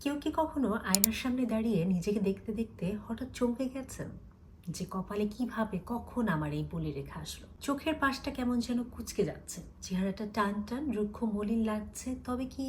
কেউ কি কখনো আয়নার সামনে দাঁড়িয়ে নিজেকে দেখতে দেখতে হঠাৎ চমকে গেছেন যে কপালে কিভাবে কখন আমার এই বলি রেখা আসলো? চোখের পাশটা কেমন যেন কুঁচকে যাচ্ছে, চেহারাটা টান টান রুক্ষ মলিন লাগছে। তবে কি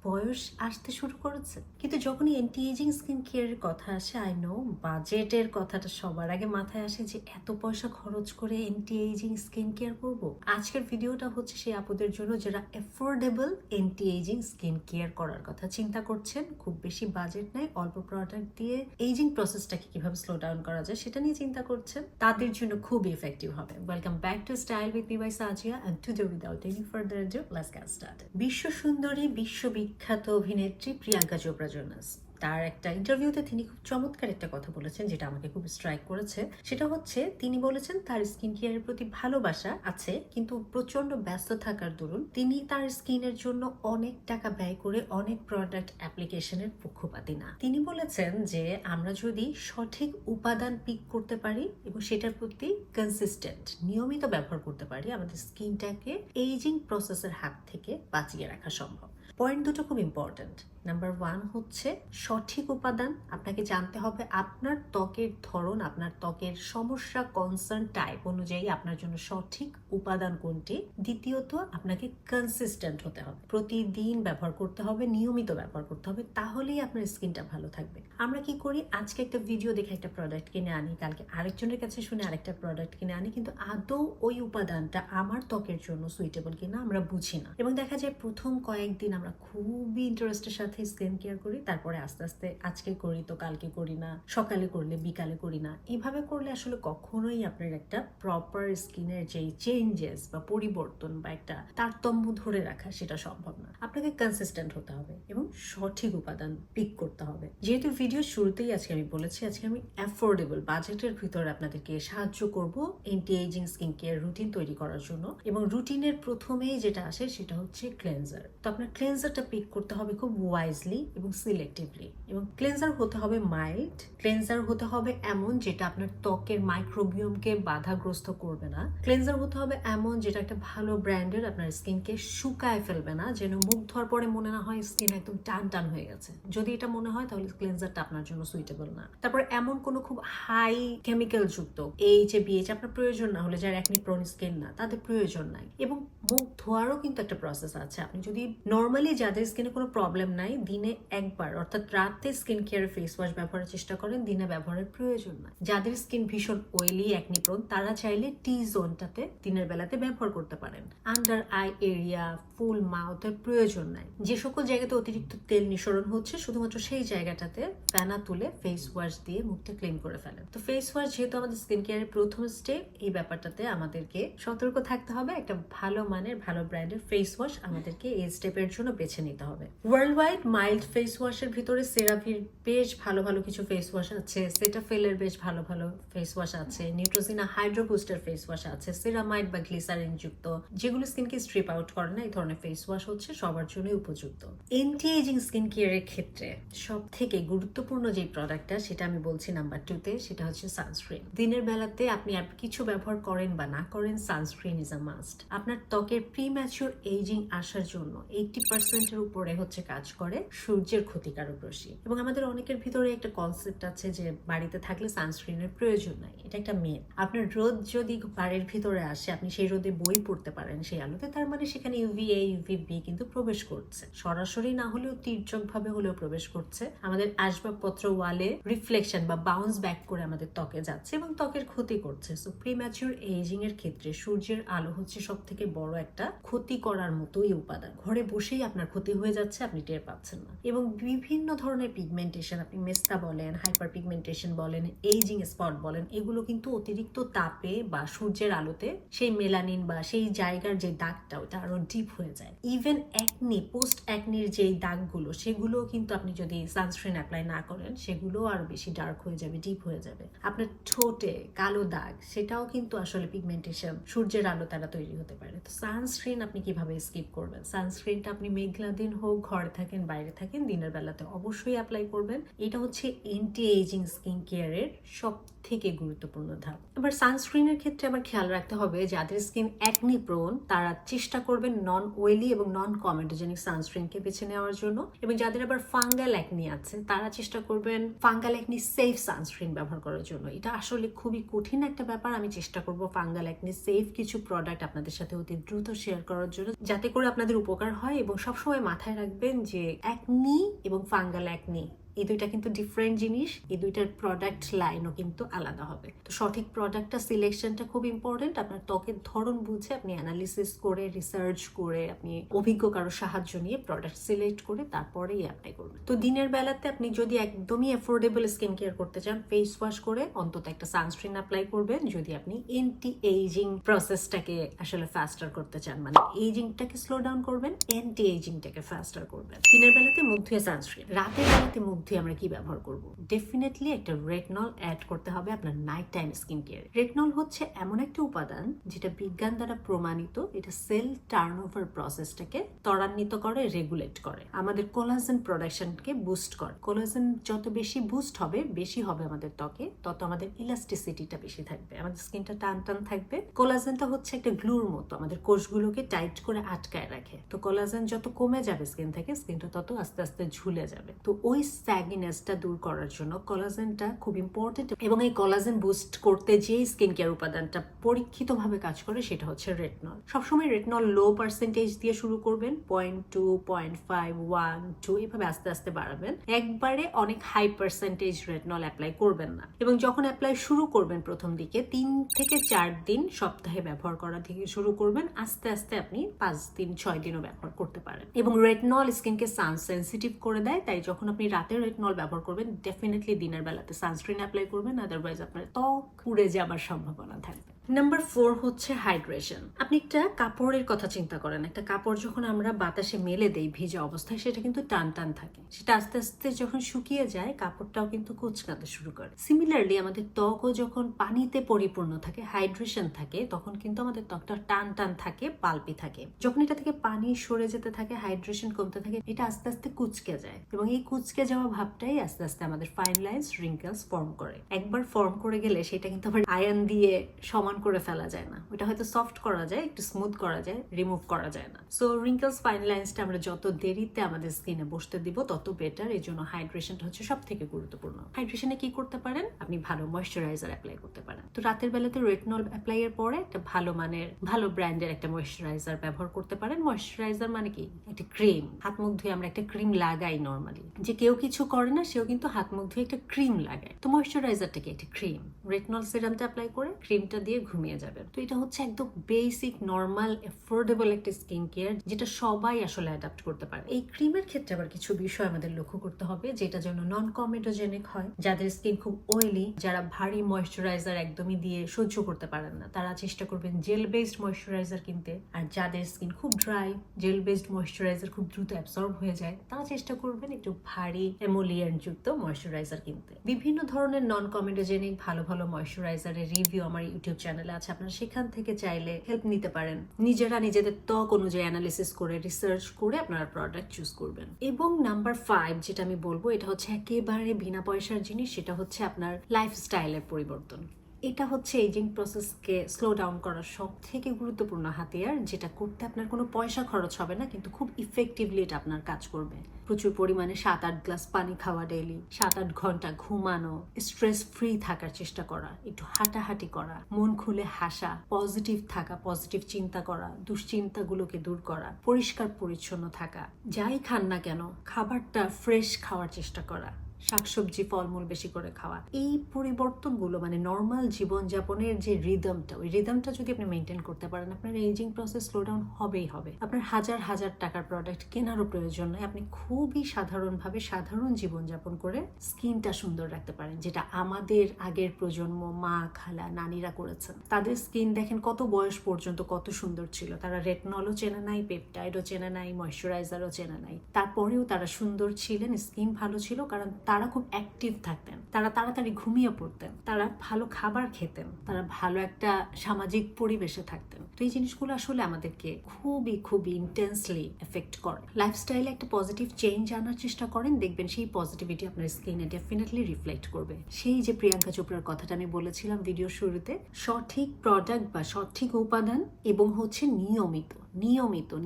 বয়স আসতে শুরু করেছে? কিন্তু যখনই অ্যান্টি এজিং স্কিন কেয়ারের কথা আসে, আই নো বাজেটের কথাটা সবার আগে মাথায় আসে যে এত পয়সা খরচ করে অ্যান্টি এজিং স্কিন কেয়ার করবো। আজকের ভিডিওটা হচ্ছে সেই আপুদের জন্য যারা affordable anti aging skin care করার কথা চিন্তা করছেন, খুব বেশি বাজেট নাই, অল্প প্রোডাক্ট দিয়ে এইজিং প্রসেসটাকে কিভাবে স্লো ডাউন করা যায় সেটা নিয়ে চিন্তা করছেন, তাদের জন্য খুব ইফেক্টিভ হবে। Welcome back to style with me by Sajiya, and today without any further ado let's get started. বিশ্ব সুন্দরী, বিশ্ববিখ্যাত অভিনেত্রী প্রিয়াঙ্কা চোপড়া জোনাস, তার একটা ইন্টারভিউতে তিনি খুব চমৎকার একটা কথা বলেছেন যেটা আমাকে খুব স্ট্রাইক করেছে। সেটা হচ্ছে, তিনি বলেছেন তার স্কিন কেয়ারের প্রতি ভালোবাসা আছে, কিন্তু প্রচন্ড ব্যস্ত থাকার দরুন তিনি তার স্কিনের জন্য অনেক টাকা ব্যয় করে অনেক প্রোডাক্ট অ্যাপ্লিকেশনের পক্ষপাতী না। তিনি বলেছেন যে আমরা যদি সঠিক উপাদান পিক করতে পারি এবং সেটার প্রতি কনসিস্টেন্ট নিয়মিত ব্যবহার করতে পারি, আমাদের স্কিনটাকে এইজিং প্রসেসের হাত থেকে বাঁচিয়ে রাখা সম্ভব। পয়েন্ট দুটো খুব ইম্পর্ট্যান্ট। নাম্বার ওয়ান হচ্ছে সঠিক উপাদান। আপনাকে জানতে হবে আপনার ত্বকের ধরন, আপনার ত্বকের সমস্যা, কনসার্ন টাইপ অনুযায়ী আপনার জন্য সঠিক উপাদান কোনটি। দ্বিতীয়ত, আপনাকে কনসিস্টেন্ট হতে হবে, প্রতিদিন ব্যবহার করতে হবে, নিয়মিত ব্যবহার করতে হবে, তাহলেই আপনার স্কিনটা ভালো থাকবে। আমরা কি করি, আজকে একটা ভিডিও দেখে একটা প্রোডাক্ট কিনে আনি, কালকে আরেকজনের কাছে শুনে আরেকটা প্রোডাক্ট কিনে আনি, কিন্তু আদৌ ওই উপাদানটা আমার ত্বকের জন্য সুইটেবল কিনা আমরা বুঝি না। এবং দেখা যায় প্রথম কয়েকদিন আমরা খুবই ইন্টারেস্টের সাথে স্কিন কেয়ার করি, তারপরে আস্তে আস্তে আজকে করি তো কালকে করি না, সকালে করলে বিকালে করি না। এভাবে করলে আসলে কখনোই আপনার একটা প্রপার স্কিনের যেই চেঞ্জেস বা পরিবর্তন বা একটা তারতম্য ধরে রাখা সেটা সম্ভব না। আপনাকে কনসিস্টেন্ট হতে হবে এবং সঠিক উপাদান পিক করতে হবে। যেহেতু ভিডিও শুরুতেই আজকে আমি বলেছি, আজকে আমি অ্যাফোর্ডেবল বাজেটের ভিতরে আপনাদেরকে সাহায্য করব anti aging skin care routine তৈরি করার জন্য। এবং রুটিনের প্রথমেই যেটা আসে সেটা হচ্ছে ক্লেনজার। তো আপনার ক্লেনজারটা পিক করতে হবে খুব ওয়াইজলি এবং সিলেক্টিভলি। এবং ক্লেনজার হতে হবে মাইল্ড, ক্লেনজার হতে হবে এমন যেটা আপনার ত্বকের মাইক্রোবিওমকে বাধাগ্রস্ত করবে না, ক্লেনজার হতে হবে এমন যেটা একটা ভালো ব্র্যান্ডের, আপনার স্কিনকে শুকায় ফেলবে না, যেন মুখ ধোয়ার পরে মনে না হয় স্কিন একদম টান টান হয়ে গেছে। যদি এটা মনে হয় তাহলে ক্লেনজারটা আপনার জন্য সুইটেবল না। তারপর এমন কোনো খুব হাই কেমিক্যাল যুক্ত এইচ আপনার প্রয়োজন না হলে, যার একনি প্রোন স্কিন না তাদের প্রয়োজন নাই। এবং মুখ ধোয়ারও কিন্তু একটা প্রসেস আছে। আপনি যদি নর্মালি, যাদের স্কিনে কোনো প্রবলেম নাই, দিনে একবার অর্থাৎ রাতে স্কিন কেয়ার ফেস ওয়াশ ব্যবহারের চেষ্টা করেন, দিনে ব্যবহারের প্রয়োজন না। যাদের স্কিন ভীষণ অয়েলি একনি প্রোন, তারা চাইলে টি জোনটাতে দিনের বেলাতে ব্যবহার করতে পারেন। আন্ডার আই এরিয়া, ফুল মাউথের প্রয়োজন নাই। যে সকল জায়গাতে অতিরিক্ত তেল নিঃসরণ হচ্ছে, শুধুমাত্র সেই জায়গাটাতে ফেনা তুলে ফেস ওয়াশ দিয়ে মুখটা ক্লিন করে ফেলেন। তো ফেস ওয়াশ যেহেতু আমাদের স্কিন কেয়ারের প্রথম স্টেপ, এই ব্যাপারটাতে আমাদেরকে সতর্ক থাকতে হবে। একটা ভালো মানের, ভালো ব্র্যান্ডের ফেস ওয়াশ আমাদেরকে এই স্টেপের জন্য বেছে নিতে হবে। ওয়ার্ল্ড ওয়াইড মাইল্ড ফেস ওয়াশের ভিতরে সেরাভির বেশ ভালো ভালো কিছু ফেস ওয়াশ আছে, সেটাফিলের বেশ ভালো ভালো ফেস ওয়াশ আছে, নিউট্রোজিনা হাইড্রো বুস্টার ফেস ওয়াশ আছে, সেরামাইড বা গ্লিসারিন যুক্ত, যেগুলো স্কিনকে স্ট্রিপ আউট করে না। এই ধরনের ফেস ওয়াশ হচ্ছে সবার জন্যই উপযুক্ত। অ্যান্টি এজিং স্কিন কেয়ারের ক্ষেত্রে সব থেকে গুরুত্বপূর্ণ যে প্রোডাক্টটা, সেটা আমি বলছি নাম্বার 2-তে, সেটা হচ্ছে সানস্ক্রিন। দিনের বেলাতে আপনি আর কিছু ব্যবহার করেন বা না করেন, সানস্ক্রিন ইজ আ মাস্ট। আপনার ত্বকের প্রিম্যাচিউর এইজিং আসার জন্য 80% উপরে হচ্ছে কাজ করে সূর্যের ক্ষতিকারক রশ্মি। এবং আমাদের অনেকের ভিতরে একটা কনসেপ্ট আছে যে বাড়িতে থাকলে সানস্ক্রিনের প্রয়োজন নাই। এটা একটা মিথ। আপনার রোদ যদি বাড়ির ভিতরে আসে, আপনি সেই রোদে বই পড়তে পারেন সেই আলোতে, তার মানে সেখানে ইউভিএ ইউভিবি কিন্তু প্রবেশ করছে, সরাসরি না হলেও তির্যক ভাবে হলেও প্রবেশ করছে। আমাদের আসবাবপত্র ওয়ালে রিফ্লেকশন বা বাউন্স ব্যাক করে আমাদের ত্বকে যাচ্ছে এবং ত্বকের ক্ষতি করছে। সো প্রিম্যাচিউর এইজিং এর ক্ষেত্রে সূর্যের আলো হচ্ছে সব থেকে বড় একটা ক্ষতি করার মতোই উপাদান। ঘরে বসেই আপনার ক্ষতি হয়ে যাচ্ছে, আপনি টের পাচ্ছেন না। এবং বিভিন্ন ধরনের পিগমেন্টেশন, আপনি মেস্তা বলেন, হাইপার পিগমেন্টেশন বলেন, এইজিং স্পট বলেন, এগুলো কিন্তু অতিরিক্ত তাপে বা সূর্যের আলোতে সেই মেলানিন বা সেই জায়গার যে দাগটা, ওটা আরো ডিপ হয়ে যায়। ইভেন একনি, পোস্ট একনির যে দাগগুলো, সেগুলো কিন্তু আপনি যদি সানস্ক্রিন অ্যাপ্লাই না করেন, সেগুলো আরো বেশি ডার্ক হয়ে যাবে, ডিপ হয়ে যাবে। আপনার ঠোঁটে কালো দাগ, সেটাও কিন্তু আসলে পিগমেন্টেশন, সূর্যের আলো তারা তৈরি হতে পারে। তো সানস্ক্রিন আপনি কিভাবে স্কিপ করবেন? সানস্ক্রিনটা আপনি মেঘলা দিন হোক, ঘরে থাকেন বাইরে থাকেন, দিনের বেলাতে অবশ্যই অ্যাপ্লাই করবেন। এটা হচ্ছে অ্যান্টি এজিং স্কিন কেয়ারের সব থেকে গুরুত্বপূর্ণ ধাপ। এবার সানস্ক্রিনের ক্ষেত্রে আবার খেয়াল রাখতে হবে, যাদের স্কিন অ্যাকনি প্রোন তারা চেষ্টা করবেন নন অয়েলি এবং নন কমেডোজেনিক সানস্ক্রিনকে বেছে নেওয়ার জন্য, এবং যাদের আবার ফাঙ্গাল অ্যাকনি আছে তারা চেষ্টা করবেন ফাঙ্গাল অ্যাকনি সেফ সানস্ক্রিন ব্যবহার করার জন্য। এটা আসলে খুবই কঠিন একটা ব্যাপার। আমি চেষ্টা করব ফাঙ্গাল অ্যাকনি সেফ কিছু প্রোডাক্ট আপনাদের সাথে অতি দ্রুত শেয়ার করার জন্য, যাতে করে আপনাদের উপকার হয়। এবং সবসময় মাথায় রাখবেন যে অ্যাকনি এবং ফাঙ্গাল অ্যাকনি এই দুইটা কিন্তু ডিফারেন্ট জিনিস, এই দুইটার প্রোডাক্ট লাইনও কিন্তু আলাদা হবে। তো সঠিক প্রোডাক্টটা সিলেকশনটা খুব ইম্পর্টেন্ট। আপনার ত্বকের ধরন বুঝে আপনি অ্যানালিসিস করে, রিসার্চ করে, আপনি অভিজ্ঞ কারো সাহায্য নিয়ে প্রোডাক্ট সিলেক্ট করে তারপরেই অ্যাপ্লাই করবেন। তো দিনের বেলাতে আপনি যদি একদমই অ্যাফোর্ডেবল স্কিন কেয়ার করতে চান, ফেস ওয়াশ করে অন্তত একটা সানস্ক্রিন অ্যাপ্লাই করবেন। যদি আপনি অ্যান্টি এইজিং প্রসেসটাকে আসলে ফাস্টার করতে চান, মানে এইজিংটাকে স্লো ডাউন করবেন, অ্যান্টি এইজিংটাকে ফাস্টার করবেন। দিনের বেলাতে মুখ ধুয়ে সানস্ক্রিন, রাতের বেলাতে মুখ ধুয়ে আমরা কি ব্যবহার করব? ডেফিনেটলি একটা রেটনল অ্যাড করতে হবে আপনার night time skin care. Retinol হচ্ছে এমন একটা উপাদান যেটা বিজ্ঞান দ্বারা প্রমাণিত। এটা সেল টার্নওভার প্রসেসটাকে ত্বরান্বিত করে, রেগুলেট করে, আমাদের কোলাজেন প্রোডাকশনকে বুস্ট করে। কোলাজেন যত বেশি বুস্ট হবে, বেশি হবে আমাদের ত্বকে, তত আমাদের ইলাস্টিসিটিটা বেশি থাকবে, আমাদের স্কিনটা টান টান থাকবে। কোলাজেনটা হচ্ছে একটা গ্লুর মতো, আমাদের কোষগুলোকে টাইট করে আটকায় রাখে। তো কোলাজেন যত কমে যাবে স্কিন থেকে, স্কিনটা তত আস্তে আস্তে ঝুলে যাবে। তো ওই স্যাগিনেসটা দূর করার জন্য কোলাজেনটা খুব ইম্পর্টেন্ট, এবং এই কোলাজেন বুস্ট করতে যে স্কিন কেয়ার উপাদানটা পরীক্ষিতভাবে কাজ করে সেটা হচ্ছে রেটনল। সবসময় রেটনল লো পার্সেন্টেজ দিয়ে শুরু করবেন, 0.2, 0.5, 1, 2 এভাবে আস্তে আস্তে বাড়াবেন। একবারে অনেক হাই পার্সেন্টেজ রেটনল অ্যাপ্লাই করবেন না। এবং যখন অ্যাপ্লাই শুরু করবেন প্রথম দিকে 3 থেকে 4 দিন সপ্তাহে ব্যবহার করা থেকে শুরু করবেন। আস্তে আস্তে আপনি 5 দিন 6 দিনও ব্যবহার করতে পারেন। এবং রেটনল স্কিনকে সান সেন্সিটিভ করে দেয়, তাই যখন আপনি রাতে রেটনল ব্যবহার করবেন, ডেফিনেটলি দিনের বেলাতে সানস্ক্রিন অ্যাপ্লাই করবেন, আদারওয়াইজ আপনার ত্বক পুড়ে যাবার সম্ভাবনা থাকবে। নাম্বার 4 হচ্ছে হাইড্রেশন। আপনি একটা কাপড়ের কথা চিন্তা করেন, একটা কাপড় যখন আমরা বাতাসে মেলে দেই ভিজা অবস্থায়, সেটা কিন্তু টান টান থাকে। সেটা আস্তে আস্তে যখন শুকিয়ে যায়, কাপড়টাও কিন্তু কুঁচকাতে শুরু করে। সিমিলারলি আমাদের ত্বকও যখন পানিতে পরিপূর্ণ থাকে, হাইড্রেশন থাকে, তখন কিন্তু আমাদের ত্বকটা টান টান থাকে, পাল্পি থাকে। যখন এটা থেকে পানি সরে যেতে থাকে, হাইড্রেশন কমতে থাকে, এটা আস্তে আস্তে কুঁচকে যায়, এবং এই কুঁচকে যাওয়া ভাবটাই আস্তে আস্তে আমাদের ফাইন লাইন্স, রিঙ্কেলস ফর্ম করে। একবার ফর্ম করে গেলে সেটা কিন্তু আবার আয়ন দিয়ে সমান করে ফেলা যায় না। ওটা হয়তো সফট করা যায়, একটু স্মুথ করা যায়, রিমুভ করা যায় না। সো রিঙ্কেলস, ফাইন লাইন্সটা আমরা যত দেরিতে আমাদের স্কিনে বসতে দিব তত বেটার। এই জন্য হাইড্রেশনটা হচ্ছে সব থেকে গুরুত্বপূর্ণ। হাইড্রেশনে কি করতে পারেন? আপনি ভালো ময়েশ্চারাইজার অ্যাপ্লাই করতে পারেন। তো রাতের বেলাতে রেটনল অ্যাপ্লাই এর পরে একটা ভালো মানের, ভালো ব্র্যান্ডের একটা ময়েশ্চারাইজার ব্যবহার করতে পারেন। ময়েশ্চারাইজার মানে কি? একটা ক্রিম। হাত মুখ ধুয়ে আমরা একটা ক্রিম লাগাই নর্মালি। যে কেউ কিছু করে না, সেও কিন্তু হাত মুখ ধুয়ে একটা ক্রিম লাগায়। তো ময়েশ্চারাইজারটা কি? একটা ক্রিম। রেটনল সিরামটা অ্যাপ্লাই করে ক্রিমটা দিয়ে ঘুমিয়ে যাবেন। তো এটা হচ্ছে একদম বেসিক, নর্মাল, এফোর্ডেবল একটা স্কিন কেয়ার, যেটা সবাই আসলে অ্যাডাপ্ট করতে পারে। এই ক্রিমের ক্ষেত্রে আবার কিছু বিষয় আমাদের লক্ষ্য করতে হবে, যেটা যেন নন কমেডোজেনিক হয়। যাদের স্কিন খুব অয়েলি, যারা ভারী ময়েশ্চারাইজার একদমই দিয়ে সহ্য করতে পারেন না, তারা চেষ্টা করবেন জেল বেসড ময়েশ্চারাইজার কিনতে। আর যাদের স্কিন খুব ড্রাই, জেল বেসড ময়েশ্চারাইজার খুব দ্রুত অ্যাবসর্ব হয়ে যায়, তারা চেষ্টা করবেন একটু ভারী এমোলিয়েন্ট যুক্ত ময়েশ্চারাইজার কিনতে। বিভিন্ন ধরনের নন কমেডোজেনিক ভালো ভালো ময়েশ্চারাইজারের রিভিউ আমার ইউটিউব চ্যানেলে আছে, আপনারা সেখান থেকে চাইলে হেল্প নিতে পারেন। নিজেরা নিজেদের ত্বক অনুযায়ী অ্যানালিসিস করে, রিসার্চ করে আপনারা প্রোডাক্ট চুজ করবেন। এবং নাম্বার 5 যেটা আমি বলবো, এটা হচ্ছে একেবারে বিনা পয়সার জিনিস, সেটা হচ্ছে আপনার লাইফস্টাইলের পরিবর্তন। এটা হচ্ছে এজিং প্রসেসকে স্লো ডাউন করার সব থেকে গুরুত্বপূর্ণ হাতিয়ার, যেটা করতে আপনার কোনো পয়সা খরচ হবে না, কিন্তু খুব ইফেক্টিভলি এটা আপনার কাজ করবে। প্রচুর পরিমাণে 7-8 গ্লাস পানি খাওয়া ডেইলি, 7-8 ঘন্টা ঘুমানো, স্ট্রেস ফ্রি থাকার চেষ্টা করা, একটু হাঁটাহাঁটি করা, মন খুলে হাসা, পজিটিভ থাকা, পজিটিভ চিন্তা করা, দুশ্চিন্তাগুলোকে দূর করা, পরিষ্কার পরিচ্ছন্ন থাকা, যাই খান না কেন খাবারটা ফ্রেশ খাওয়ার চেষ্টা করা, শাকসবজি ফলমূল বেশি করে খাওয়া। এই পরিবর্তনগুলো মানে নর্মাল জীবনযাপনের যে রিদমটা, ওই রিদমটা যদি আপনি মেনটেন করতে পারেন, আপনার এজিং প্রসেস স্লো ডাউন হবেই হবে। আপনার হাজার হাজার টাকার প্রোডাক্ট কেনারও প্রয়োজন নয়। আপনি খুবই সাধারণভাবে সাধারণ জীবনযাপন করে স্কিনটা সুন্দর রাখতে পারেন, যেটা আমাদের আগের প্রজন্ম, মা, খালা, নানিরা করেছেন। তাদের স্কিন দেখেন কত বয়স পর্যন্ত কত সুন্দর ছিল। তারা রেটনলও চেনে নাই, পেপটাইডও চেনে নাই, ময়েশ্চারাইজারও চেনে নাই, তারপরেও তারা সুন্দর ছিলেন, স্কিন ভালো ছিল, কারণ তারা খুব অ্যাক্টিভ থাকতেন, তারা তাড়াতাড়ি ঘুমিয়ে পড়তেন, তারা ভালো খাবার খেতেন, তারা ভালো একটা সামাজিক পরিবেশে থাকতেন। তো এই জিনিসগুলো আসলে আমাদেরকে খুবই খুবই ইন্টেন্সলি এফেক্ট করে। লাইফস্টাইলে একটা পজিটিভ চেঞ্জ আনার চেষ্টা করেন, দেখবেন সেই পজিটিভিটি আপনার স্কিনে ডেফিনেটলি রিফ্লেক্ট করবে। সেই যে প্রিয়াঙ্কা চোপড়ার কথাটা আমি বলেছিলাম ভিডিও শুরুতে, সঠিক প্রোডাক্ট বা সঠিক উপাদান এবং হচ্ছে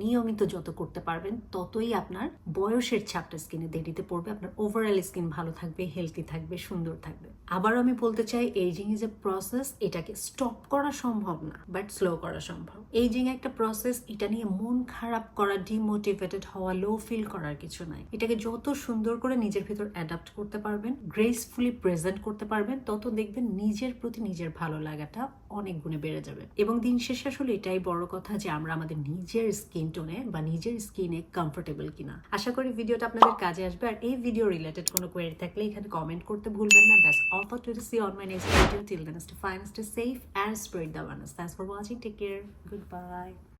নিয়মিত যত করতে পারবেন ততই আপনার বয়সের ছাপটা স্কিনে দেরিতে পড়বে, আপনার ওভারঅল স্কিন ভালো থাকবে, হেলদি থাকবে, সুন্দর থাকবে। আবারও আমি বলতে চাই, এইজিং ইজ এ প্রসেস, এটাকে স্টপ করা সম্ভব না বাট স্লো করা সম্ভব। এইজিং একটা প্রসেস, এটা নিয়ে মন খারাপ করা, ডিমোটিভেটেড হওয়া, লো ফিল করার কিছু নাই। এটাকে যত সুন্দর করে নিজের ভিতর অ্যাডাপ্ট করতে পারবেন, গ্রেসফুলি প্রেজেন্ট করতে পারবেন, তত দেখবেন নিজের প্রতি নিজের ভালো লাগাটা অনেক গুণে বেড়ে যাবে। এবং দিন শেষে আসলে এটাই বড় কথা যে আমরা আমাদের নিজের স্কিন টোনে বা নিজের স্কিনে কমফোর্টেবল কিনা। আশা করি ভিডিওটা আপনাদের কাজে আসবে। আর এই ভিডিও রিলেটেড কোনো কোয়েরি থাকলে এখানে কমেন্ট করতে ভুলবেন না। That's all for today. See you on my next video. Till then, stay fine, stay safe and spread the awareness. Thanks for watching. Take care. Goodbye.